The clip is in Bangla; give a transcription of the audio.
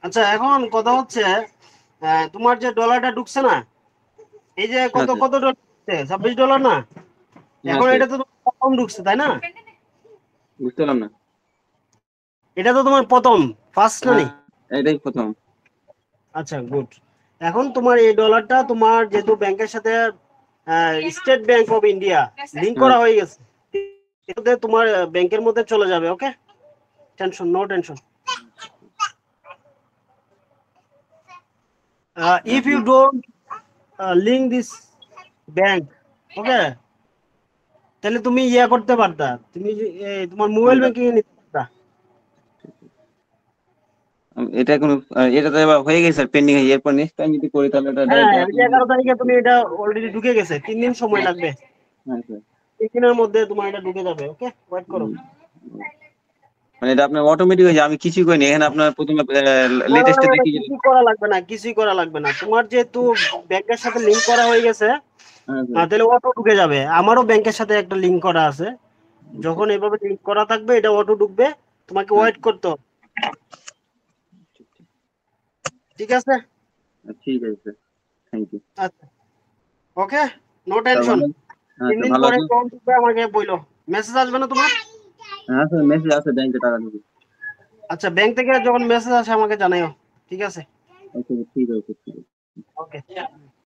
আচ্ছা, এখন কথা হচ্ছে তোমার যে ডলারটা ঢুকছে না, এই যে হ্যাঁ কত স্যার। কত ডলার ঢুকছে, $26 না? হ্যাঁ এখন স্যার। এটা তো তোমার কম ঢুকছে, তাই না? বুঝতে পারলাম না। এটা তো তোমার প্রথম, ফার্স্ট না নি? হ্যাঁ, এটাই প্রথম। আচ্ছা, গুড। এখন তোমার এই ডলারটা তোমার যেহেতু ব্যাংকের সাথে state bank of India link হ্যাঁ করা হয়ে গেছে, এতে তোমার ব্যাংকের মধ্যে চলে যাবে। Okay, tension, no tension. If you don't link this bank, okay, তাহলে তুমি ইয়া করতে পারতা, তুমি তোমার মোবাইল কোনটা? ব্যাংকিং এ নিতে পারতা। এটা কোনো এটা তো এবার হয়ে গেছে পেন্ডিং, এরপর নেক্সট টাইম যদি করি তাহলে এটা হ্যাঁ, ডাইরেক্ট ওই যে 11 তারিখে তুমি এটা অলরেডি ঢুকে গেছে, 3 দিন সময় লাগবে। হ্যাঁ স্যার। 3 দিনের মধ্যে তোমার এটা ঢুকে যাবে। ওকে, ওয়েট করো। হুম। মানে এটা আপনার অটোমেটিক হয়ে যায়, আমি কিছুই করিনি এখানে, আপনার প্রথমে না না না লেটেস্টে না, দেখি যে। কিছুই করা লাগবে না, কিছুই করা লাগবে না। তোমার যেহেতু ব্যাংকের সাথে লিংক করা হয়ে গেছে, হ্যাঁ স্যার। তাহলে অটো ঢুকে যাবে। আমারও ব্যাংকের সাথে একটা লিংক করা আছে। আচ্ছা। যখন এভাবে লিংক করা থাকবে, এটা অটো ঢুকবে। তোমাকে হ্যাঁ ওয়েট করতে হবে। ঠিক আছে? ঠিক আছে স্যার, থ্যাংক ইউ। আচ্ছা, ওকে, নো স্যার টেনশন। ভালো। হ্যাঁ তিন স্যার দিন ভালো পরে আছেন। ফোন দিবে আমাকে, বইলো। মেসেজ আসবে না তোমার? হ্যাঁ স্যার, মেসেজ আছে ব্যাংকে টাকা ঢুকে। আচ্ছা, ব্যাংক থেকে যখন মেসেজ আসে আমাকে জানাইও। ঠিক আছে? ওকে ঠিক আছে, ঠিক আছে। ওকে।